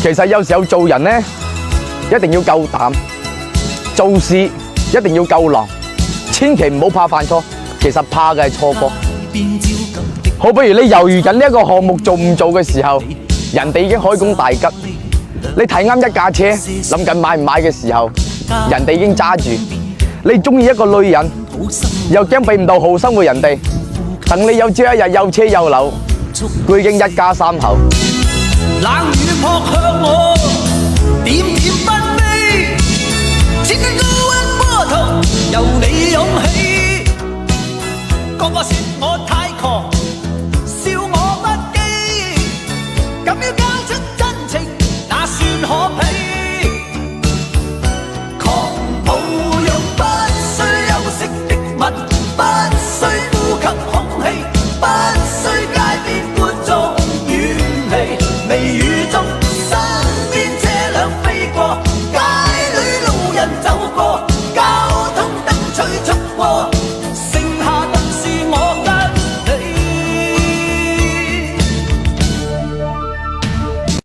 其實有時候做人呢，一定要夠膽，做事一定要夠狼，千祈唔好怕犯錯。其實怕嘅係錯過。好，比如你猶豫緊呢一個項目做唔做嘅時候，人哋已經開工大吉。你睇啱一架車，諗緊買唔買嘅時候，人哋已經揸住。你中意一個女人，又驚俾唔到好生活人哋，等你有朝一日有車有樓，佢已經一家三口。冷雨撲向我，點點紛飛，千斤高溫波濤，由你湧起。個個說我太狂，笑我不羈，敢於交出真情，那算可鄙？